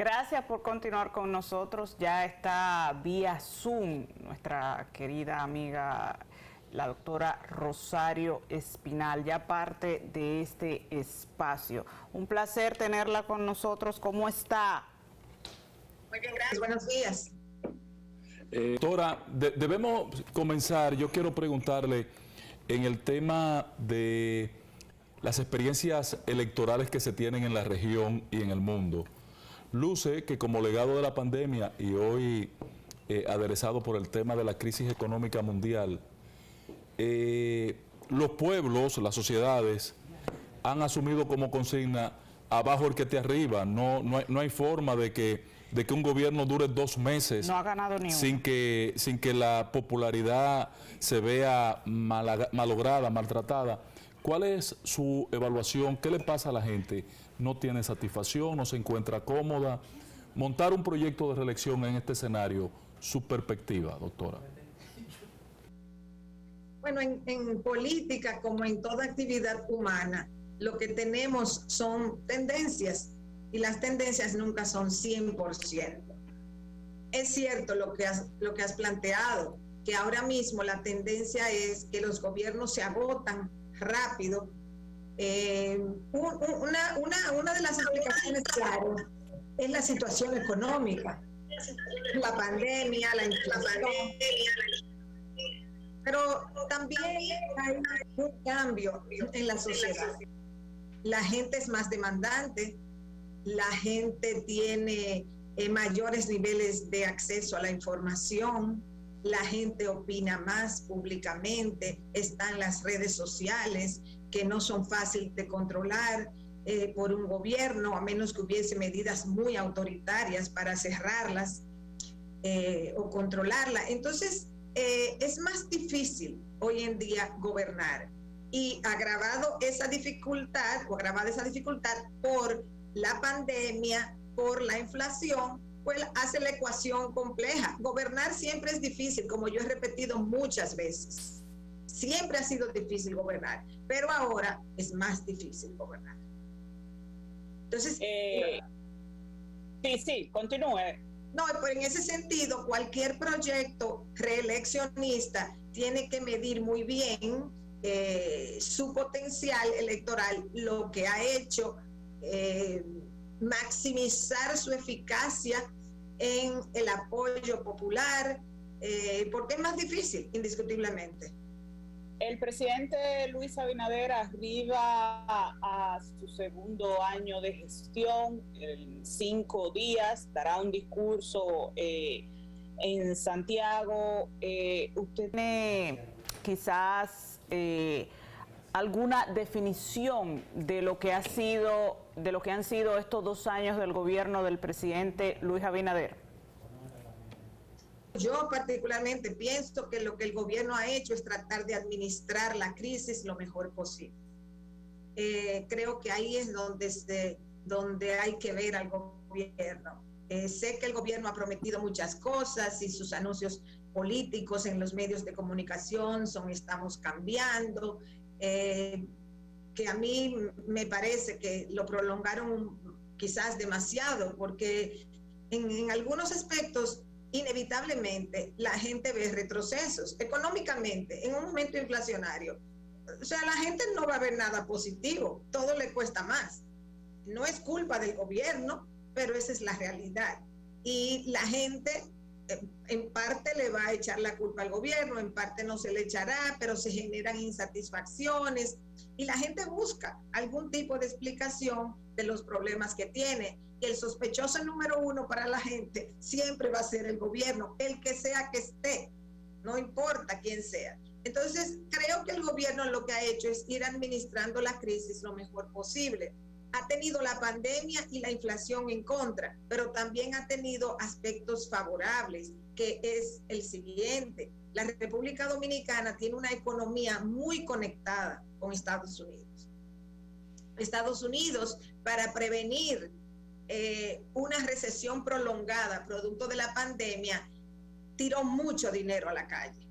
Gracias por continuar con nosotros. Ya está vía Zoom nuestra querida amiga, la doctora Rosario Espinal, ya parte de este espacio. Un placer tenerla con nosotros. ¿Cómo está? Muy bien, gracias. Buenos días. Doctora, debemos comenzar. Yo quiero preguntarle en el tema de las experiencias electorales que se tienen en la región y en el mundo. Luce que como legado de la pandemia y hoy aderezado por el tema de la crisis económica mundial, los pueblos, las sociedades han asumido como consigna abajo el que te arriba. No hay forma de que un gobierno dure 2 meses no ha ganado ni sin que la popularidad se vea malograda, maltratada. ¿Cuál es su evaluación? ¿Qué le pasa a la gente? ¿No tiene satisfacción? ¿No se encuentra cómoda? Montar un proyecto de reelección en este escenario, su perspectiva, doctora. Bueno, en política, como en toda actividad humana, lo que tenemos son tendencias y las tendencias nunca son 100%. Es cierto lo que has planteado, que ahora mismo la tendencia es que los gobiernos se agotan rápido. Una de las explicaciones claras es la situación económica, la pandemia, la inflación. Pero también hay un cambio en la sociedad. La gente es más demandante, la gente tiene mayores niveles de acceso a la información, la gente opina más públicamente, están las redes sociales que no son fáciles de controlar por un gobierno, a menos que hubiese medidas muy autoritarias para cerrarlas o controlarlas. Entonces, es más difícil hoy en día gobernar y agravada esa dificultad por la pandemia, por la inflación, pues hace la ecuación compleja. Gobernar siempre es difícil, como yo he repetido muchas veces. Siempre ha sido difícil gobernar, pero ahora es más difícil gobernar. Entonces, sí, continúe. No, pero en ese sentido, cualquier proyecto reeleccionista tiene que medir muy bien su potencial electoral, lo que ha hecho, maximizar su eficacia en el apoyo popular, porque es más difícil, indiscutiblemente. El presidente Luis Abinader arriba a su segundo año de gestión, en 5 días, dará un discurso en Santiago. ¿Usted tiene quizás alguna definición de lo que han sido estos 2 años del gobierno del presidente Luis Abinader? Yo particularmente pienso que lo que el gobierno ha hecho es tratar de administrar la crisis lo mejor posible. Creo que ahí es donde hay que ver al gobierno. Sé que el gobierno ha prometido muchas cosas y sus anuncios políticos en los medios de comunicación estamos cambiando, que a mí me parece que lo prolongaron quizás demasiado, porque en algunos aspectos inevitablemente la gente ve retrocesos económicamente en un momento inflacionario. O sea, la gente no va a ver nada positivo, todo le cuesta más. No es culpa del gobierno, pero esa es la realidad. Y la gente en parte le va a echar la culpa al gobierno, en parte no se le echará, pero se generan insatisfacciones y la gente busca algún tipo de explicación de los problemas que tiene. Y el sospechoso número 1 para la gente siempre va a ser el gobierno, el que sea que esté, no importa quién sea. Entonces, creo que el gobierno lo que ha hecho es ir administrando la crisis lo mejor posible. Ha tenido la pandemia y la inflación en contra, pero también ha tenido aspectos favorables, que es el siguiente. La República Dominicana tiene una economía muy conectada con Estados Unidos. Estados Unidos, para prevenir una recesión prolongada producto de la pandemia, tiró mucho dinero a la calle.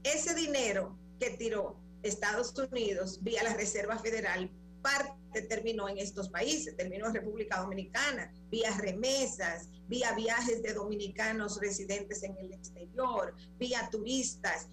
Ese dinero que tiró Estados Unidos vía la Reserva Federal parte terminó en estos países, terminó en República Dominicana, vía remesas, vía viajes de dominicanos residentes en el exterior, vía turistas,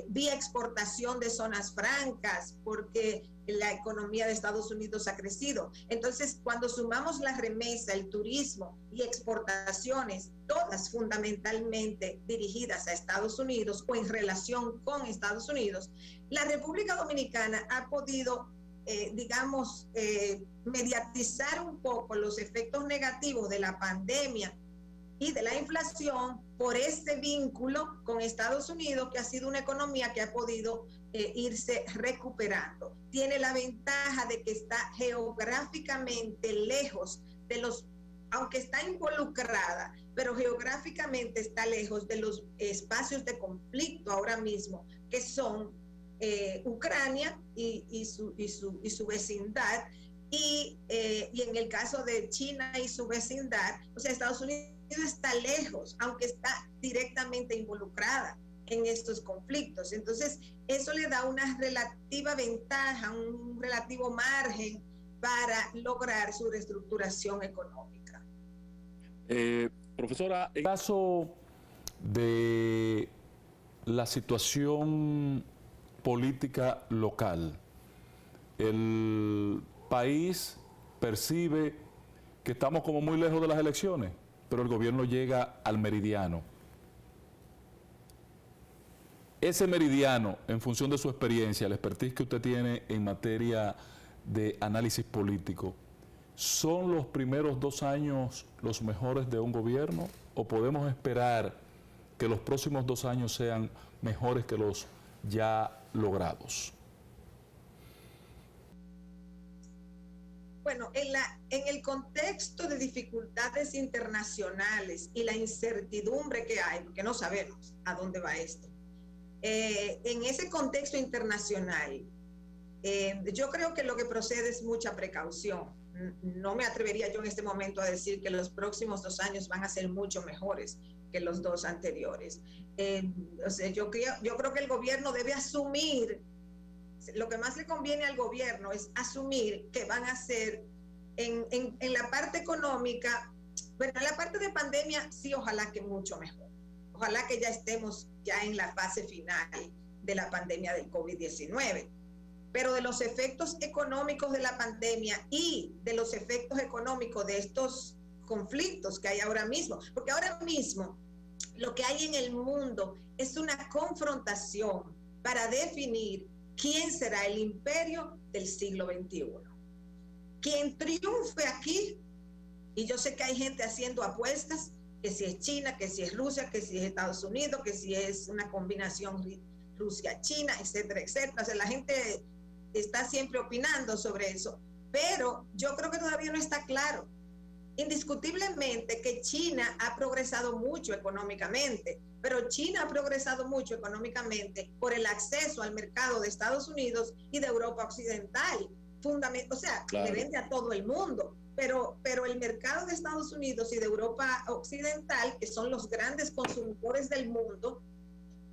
vía exportación de zonas francas, porque la economía de Estados Unidos ha crecido. Entonces, cuando sumamos la remesa, el turismo y exportaciones, todas fundamentalmente dirigidas a Estados Unidos o en relación con Estados Unidos, la República Dominicana ha podido, mediatizar un poco los efectos negativos de la pandemia y de la inflación por este vínculo con Estados Unidos, que ha sido una economía que ha podido irse recuperando. Tiene la ventaja de que está geográficamente lejos de los, aunque está involucrada, pero geográficamente está lejos de los espacios de conflicto ahora mismo, que son Ucrania y su vecindad, y en el caso de China y su vecindad, o sea, Estados Unidos está lejos, aunque está directamente involucrada en estos conflictos. Entonces, eso le da una relativa ventaja, un relativo margen para lograr su reestructuración económica. Profesora, en el caso de la situación política local, el país percibe que estamos como muy lejos de las elecciones, pero el gobierno llega al meridiano. Ese meridiano, en función de su experiencia, la expertise que usted tiene en materia de análisis político, ¿son los primeros 2 años los mejores de un gobierno o podemos esperar que los próximos 2 años sean mejores que los ya logrados? Bueno, en el contexto de dificultades internacionales y la incertidumbre que hay, porque no sabemos a dónde va esto, en ese contexto internacional, yo creo que lo que procede es mucha precaución. No me atrevería yo en este momento a decir que los próximos 2 años van a ser mucho mejores que los 2 anteriores. O sea, yo creo que el gobierno debe asumir, lo que más le conviene al gobierno es asumir que van a ser en la parte económica, bueno, en la parte de pandemia sí, ojalá que mucho mejor. Ojalá que ya estemos ya en la fase final de la pandemia del COVID-19. Pero de los efectos económicos de la pandemia y de los efectos económicos de estos conflictos que hay ahora mismo, porque ahora mismo lo que hay en el mundo es una confrontación para definir quién será el imperio del siglo XXI. Quien triunfe aquí, y yo sé que hay gente haciendo apuestas, que si es China, que si es Rusia, que si es Estados Unidos, que si es una combinación Rusia-China, etcétera, etcétera. O sea, la gente está siempre opinando sobre eso, pero yo creo que todavía no está claro. Indiscutiblemente que China ha progresado mucho económicamente, pero China ha progresado mucho económicamente por el acceso al mercado de Estados Unidos y de Europa Occidental. O sea, claro, le vende a todo el mundo, pero el mercado de Estados Unidos y de Europa Occidental, que son los grandes consumidores del mundo,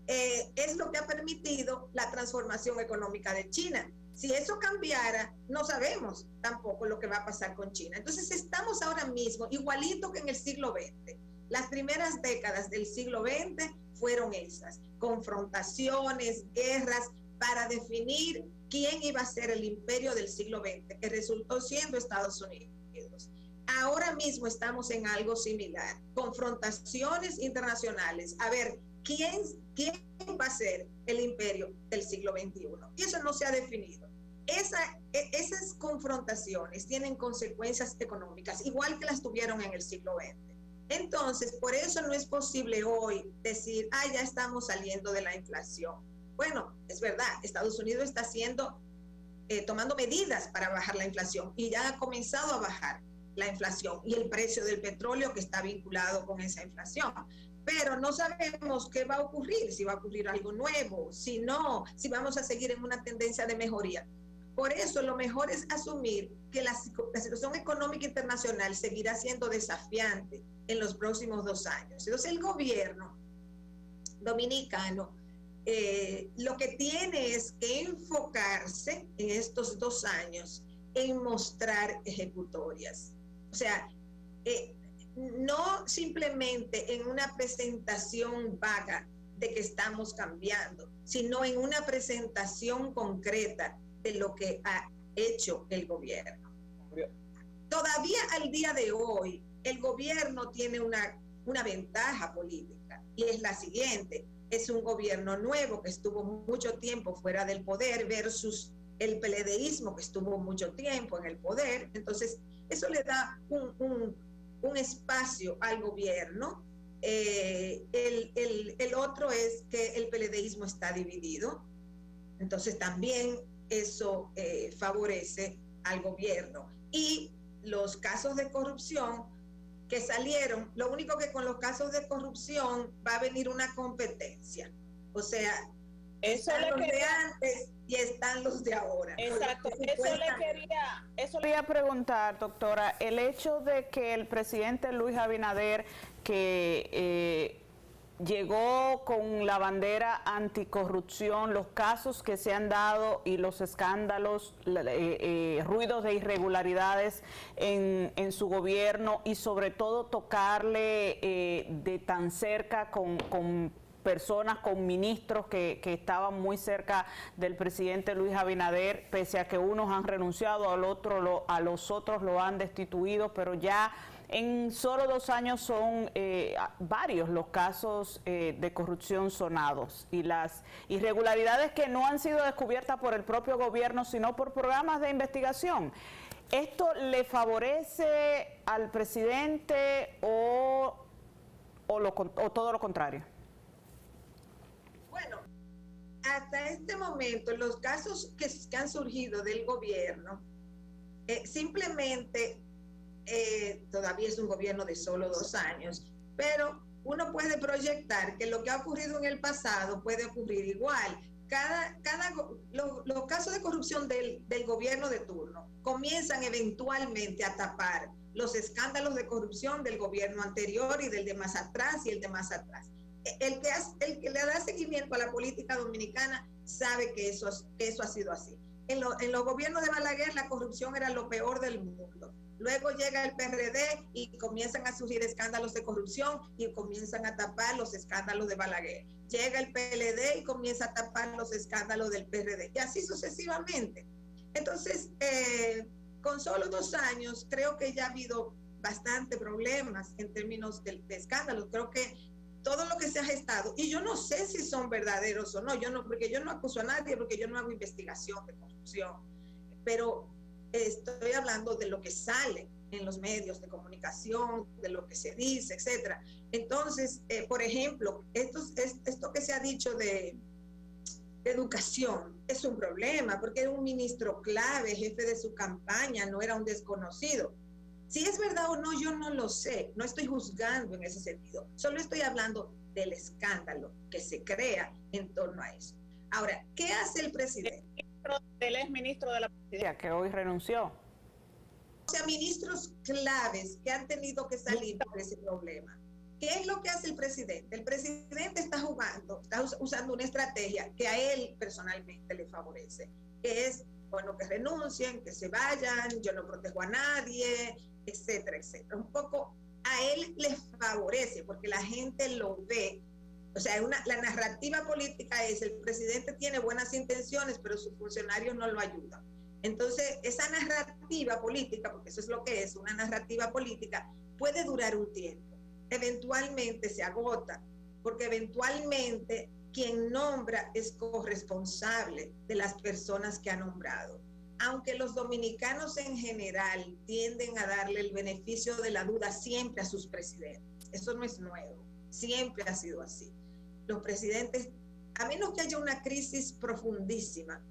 es lo que ha permitido la transformación económica de China. Si eso cambiara, no sabemos tampoco lo que va a pasar con China. Entonces estamos ahora mismo igualito que en el siglo XX. Las primeras décadas del siglo XX fueron esas, confrontaciones, guerras, para definir quién iba a ser el imperio del siglo XX, que resultó siendo Estados Unidos. Ahora mismo estamos en algo similar, confrontaciones internacionales, a ver quién va a ser el imperio del siglo XXI. Y eso no se ha definido. Esas confrontaciones tienen consecuencias económicas, igual que las tuvieron en el siglo XX. Entonces, por eso no es posible hoy decir, ya estamos saliendo de la inflación. Bueno, es verdad, Estados Unidos está tomando medidas para bajar la inflación y ya ha comenzado a bajar la inflación y el precio del petróleo que está vinculado con esa inflación. Pero no sabemos qué va a ocurrir, si va a ocurrir algo nuevo, si no, si vamos a seguir en una tendencia de mejoría. Por eso lo mejor es asumir que la situación económica internacional seguirá siendo desafiante en los próximos 2 años. Entonces el gobierno dominicano lo que tiene es que enfocarse en estos 2 años en mostrar ejecutorias. O sea, no simplemente en una presentación vaga de que estamos cambiando, sino en una presentación concreta de lo que ha hecho el gobierno. Todavía al día de hoy, el gobierno tiene una ventaja política, y es la siguiente: es un gobierno nuevo que estuvo mucho tiempo fuera del poder versus el PLDismo que estuvo mucho tiempo en el poder. Entonces, eso le da un espacio al gobierno. El otro es que el PLDismo está dividido, entonces también eso favorece al gobierno. Y los casos de corrupción que salieron, lo único que con los casos de corrupción va a venir una competencia, o sea, eso están los de antes y están los de ahora. Exacto, eso le quería preguntar, doctora, el hecho de que el presidente Luis Abinader, que llegó con la bandera anticorrupción, los casos que se han dado y los escándalos, ruidos de irregularidades en su gobierno, y sobre todo tocarle de tan cerca con personas, con ministros que estaban muy cerca del presidente Luis Abinader, pese a que unos han renunciado, a los otros lo han destituido, pero ya en solo 2 años son varios los casos de corrupción sonados, y las irregularidades que no han sido descubiertas por el propio gobierno, sino por programas de investigación. ¿Esto le favorece al presidente o todo lo contrario? Bueno, hasta este momento, los casos que han surgido del gobierno, simplemente todavía es un gobierno de solo 2 años, pero uno puede proyectar que lo que ha ocurrido en el pasado puede ocurrir igual. Los casos de corrupción del gobierno de turno comienzan eventualmente a tapar los escándalos de corrupción del gobierno anterior y del de más atrás y el de más atrás. El que le da seguimiento a la política dominicana sabe que eso ha sido así. En los gobiernos de Balaguer la corrupción era lo peor del mundo. Luego llega el PRD y comienzan a surgir escándalos de corrupción y comienzan a tapar los escándalos de Balaguer. Llega el PLD y comienza a tapar los escándalos del PRD, y así sucesivamente. Entonces, con solo 2 años, creo que ya ha habido bastante problemas en términos de escándalos. Creo que todo lo que se ha gestado, y yo no sé si son verdaderos o no, porque yo no acuso a nadie, porque yo no hago investigación de corrupción, pero estoy hablando de lo que sale en los medios de comunicación, de lo que se dice, etcétera. Entonces, por ejemplo, esto que se ha dicho de educación es un problema, porque era un ministro clave, jefe de su campaña, no era un desconocido. Si es verdad o no, yo no lo sé, no estoy juzgando en ese sentido, solo estoy hablando del escándalo que se crea en torno a eso. Ahora, ¿qué hace el presidente? Él es ministro de la Presidencia, que hoy renunció. O sea, ministros claves que han tenido que salir por ese problema. ¿Qué es lo que hace el presidente? El presidente está usando una estrategia que a él personalmente le favorece, que es, bueno, que renuncien, que se vayan, yo no protejo a nadie, etcétera, etcétera. Un poco a él le favorece porque la gente lo ve. O sea, la narrativa política es: el presidente tiene buenas intenciones, pero sus funcionarios no lo ayudan. Entonces, esa narrativa política, porque eso es lo que es, una narrativa política, puede durar un tiempo. Eventualmente se agota, porque eventualmente quien nombra es corresponsable de las personas que ha nombrado. Aunque los dominicanos en general tienden a darle el beneficio de la duda siempre a sus presidentes. Eso no es nuevo, siempre ha sido así. Los presidentes, a menos que haya una crisis profundísima,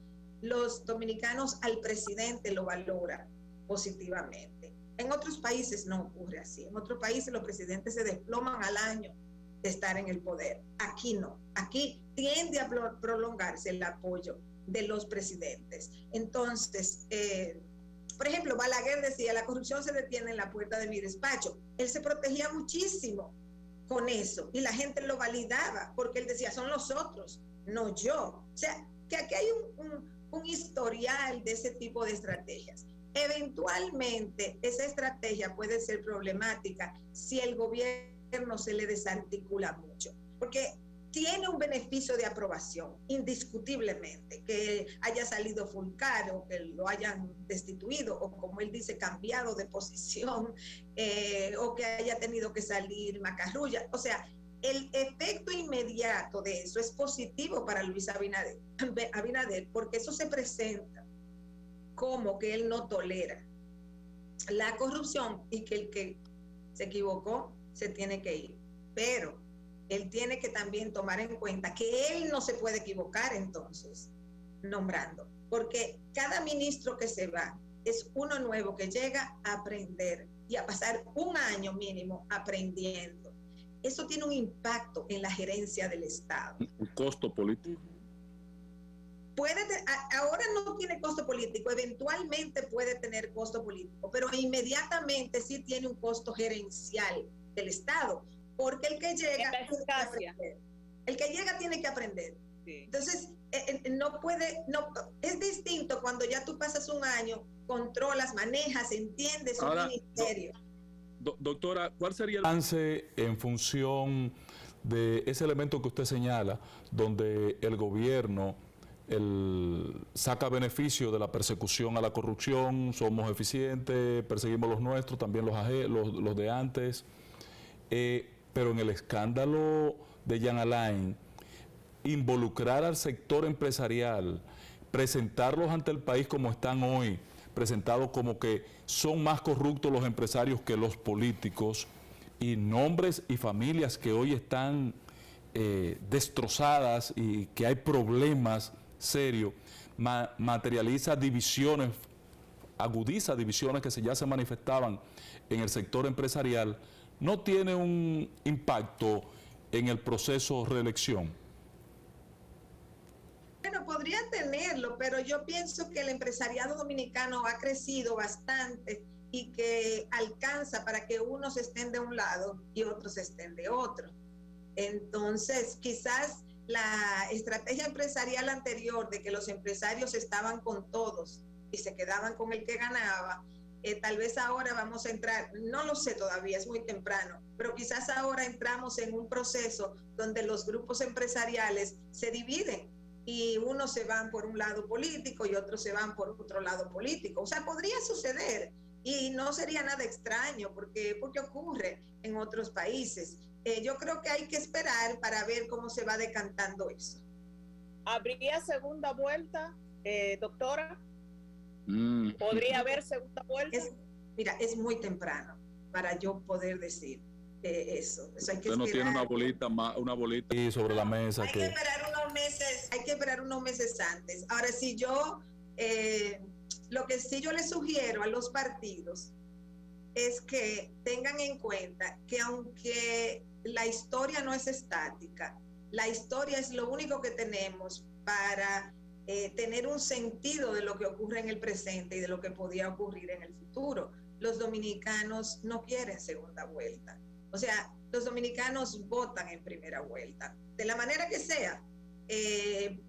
los dominicanos al presidente lo valoran positivamente. En otros países no ocurre así. En otros países los presidentes se desploman al año de estar en el poder. Aquí no. Aquí tiende a prolongarse el apoyo de los presidentes. Entonces, por ejemplo, Balaguer decía: la corrupción se detiene en la puerta de mi despacho. Él se protegía muchísimo con eso y la gente lo validaba porque él decía: son los otros, no yo. O sea, que aquí hay un historial de ese tipo de estrategias. Eventualmente, esa estrategia puede ser problemática si el gobierno se le desarticula mucho, porque tiene un beneficio de aprobación, indiscutiblemente, que haya salido Fulcar o que lo hayan destituido o, como él dice, cambiado de posición, o que haya tenido que salir Macarrulla. O sea, el efecto inmediato de eso es positivo para Luis Abinader, porque eso se presenta como que él no tolera la corrupción y que el que se equivocó se tiene que ir. Pero él tiene que también tomar en cuenta que él no se puede equivocar entonces nombrando, porque cada ministro que se va es uno nuevo que llega a aprender y a pasar un año mínimo aprendiendo. Eso tiene un impacto en la gerencia del Estado. Un costo político. Ahora no tiene costo político, eventualmente puede tener costo político, pero inmediatamente sí tiene un costo gerencial del Estado, porque el que llega tiene que aprender. Sí. Entonces, no puede, es distinto cuando ya tú pasas un año, controlas, manejas, entiendes un ministerio. Doctora, ¿cuál sería el avance en función de ese elemento que usted señala, donde el gobierno saca beneficio de la persecución a la corrupción, somos eficientes, perseguimos los nuestros, también los de antes, pero en el escándalo de Jean Alain, involucrar al sector empresarial, presentarlos ante el país como están hoy, presentados como que son más corruptos los empresarios que los políticos, y nombres y familias que hoy están destrozadas y que hay problemas serio, materializa divisiones, agudiza divisiones que ya se manifestaban en el sector empresarial, ¿no tiene un impacto en el proceso de reelección? Bueno, podría tenerlo, pero yo pienso que el empresariado dominicano ha crecido bastante y que alcanza para que unos estén de un lado y otros estén de otro. Entonces, quizás la estrategia empresarial anterior de que los empresarios estaban con todos y se quedaban con el que ganaba, tal vez ahora vamos a entrar, no lo sé todavía, es muy temprano, pero quizás ahora entramos en un proceso donde los grupos empresariales se dividen y unos se van por un lado político y otros se van por otro lado político. O sea, podría suceder y no sería nada extraño porque ocurre en otros países. Yo creo que hay que esperar para ver cómo se va decantando eso. ¿Habría segunda vuelta, doctora? ¿Podría haber segunda vuelta? Mira, es muy temprano para yo poder decir eso. Hay que Usted no tiene una bolita y sobre la mesa. Hay que esperar unos meses antes. Ahora, si yo, lo que sí yo le sugiero a los partidos es que tengan en cuenta que aunque la historia no es estática, la historia es lo único que tenemos para tener un sentido de lo que ocurre en el presente y de lo que podía ocurrir en el futuro. Los dominicanos no quieren segunda vuelta. O sea, los dominicanos votan en primera vuelta, de la manera que sea,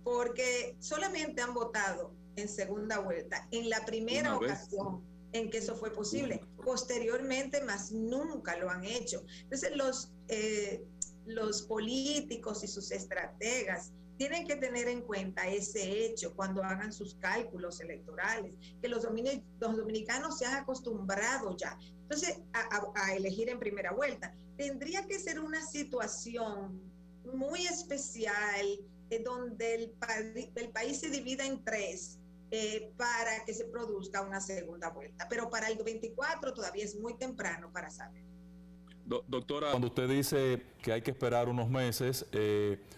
porque solamente han votado en segunda vuelta en la primera ocasión en que eso fue posible. Posteriormente, más nunca lo han hecho. Entonces, los políticos y sus estrategas tienen que tener en cuenta ese hecho cuando hagan sus cálculos electorales, que los dominicanos se han acostumbrado ya. Entonces, a elegir en primera vuelta. Tendría que ser una situación muy especial donde el país se divida en tres para que se produzca una segunda vuelta. Pero para el 24 todavía es muy temprano para saber. Doctora, cuando usted dice que hay que esperar unos meses,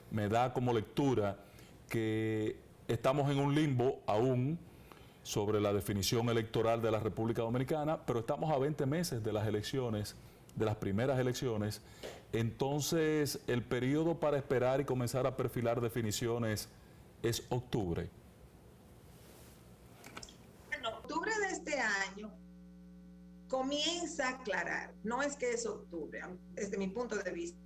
me da como lectura que estamos en un limbo aún sobre la definición electoral de la República Dominicana, pero estamos a 20 meses de las elecciones, de las primeras elecciones. Entonces, el periodo para esperar y comenzar a perfilar definiciones es octubre. En octubre de este año comienza a aclarar, no es que es octubre, desde mi punto de vista.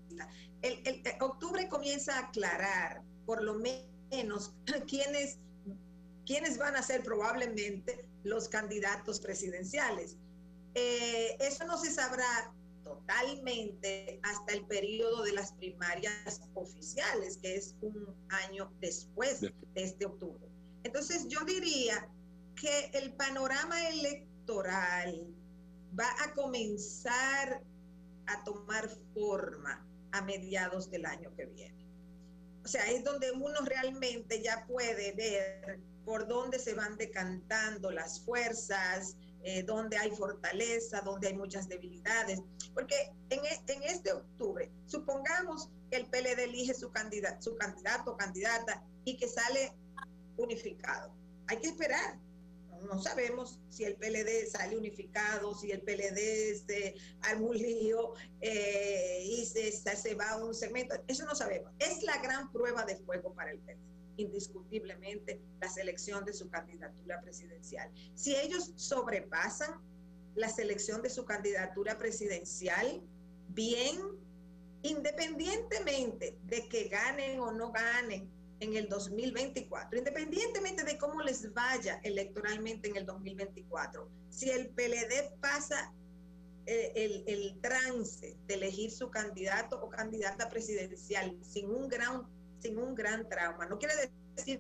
Octubre comienza a aclarar, por lo menos, quiénes quiénes van a ser probablemente los candidatos presidenciales. Eso no se sabrá totalmente hasta el periodo de las primarias oficiales, que es un año después de este octubre. Entonces yo diría que el panorama electoral va a comenzar a tomar forma a mediados del año que viene. O sea, es donde uno realmente ya puede ver por dónde se van decantando las fuerzas, dónde hay fortaleza, dónde hay muchas debilidades. Porque en este octubre, supongamos que el PLD elige su candidato o candidata y que sale unificado. Hay que esperar. No sabemos si el PLD sale unificado, si el PLD se arma un lío y se va a un segmento. Eso no sabemos. Es la gran prueba de fuego para el PLD, indiscutiblemente, la selección de su candidatura presidencial. Si ellos sobrepasan la selección de su candidatura presidencial, bien, independientemente de que ganen o no ganen en el 2024, independientemente de cómo les vaya electoralmente en el 2024, si el PLD pasa el trance de elegir su candidato o candidata presidencial sin un gran trauma, no quiere decir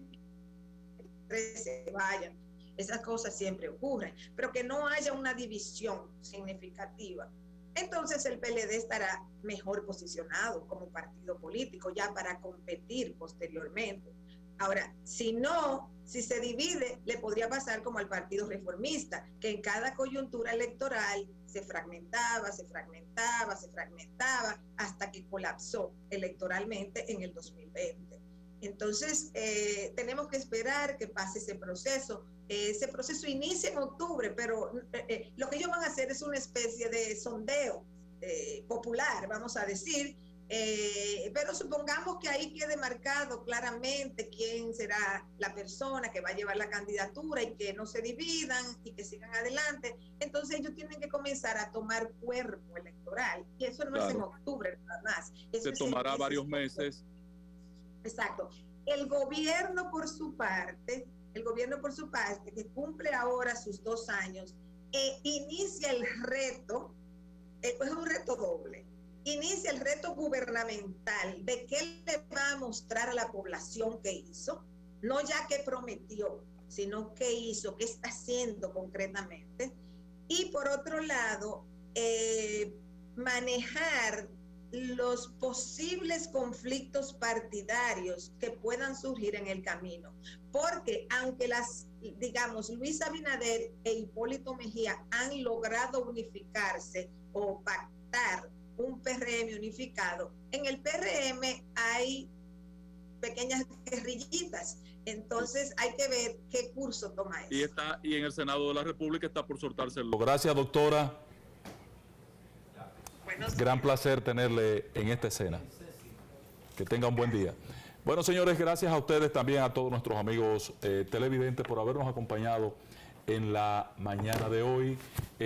que se vayan, esas cosas siempre ocurren, pero que no haya una división significativa, entonces el PLD estará mejor posicionado como partido político ya para competir posteriormente. Ahora, si se divide, le podría pasar como al Partido Reformista, que en cada coyuntura electoral se fragmentaba, hasta que colapsó electoralmente en el 2020. Entonces, tenemos que esperar que pase ese proceso. Ese proceso inicia en octubre, pero lo que ellos van a hacer es una especie de sondeo popular, vamos a decir, pero supongamos que ahí quede marcado claramente quién será la persona que va a llevar la candidatura y que no se dividan y que sigan adelante. Entonces ellos tienen que comenzar a tomar cuerpo electoral y eso no es en octubre nada más. Eso se tomará varios meses. Exacto. El gobierno por su parte, que cumple ahora sus 2 años, inicia el reto, es un reto doble. Inicia el reto gubernamental de qué le va a mostrar a la población que hizo, no ya que prometió, sino qué hizo, qué está haciendo concretamente. Y por otro lado, manejar los posibles conflictos partidarios que puedan surgir en el camino. Porque aunque Luis Abinader e Hipólito Mejía han logrado unificarse o pactar un PRM unificado, en el PRM hay pequeñas guerrillitas. Entonces hay que ver qué curso toma eso. Y en el Senado de la República está por soltarse el... Gracias, doctora. Gran placer tenerle en esta escena. Que tenga un buen día. Bueno, señores, gracias a ustedes también, a todos nuestros amigos televidentes por habernos acompañado en la mañana de hoy.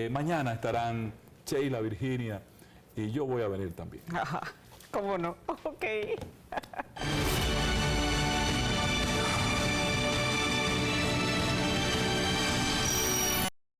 Mañana estarán Sheila, Virginia y yo voy a venir también. Ajá, ¿cómo no? Ok.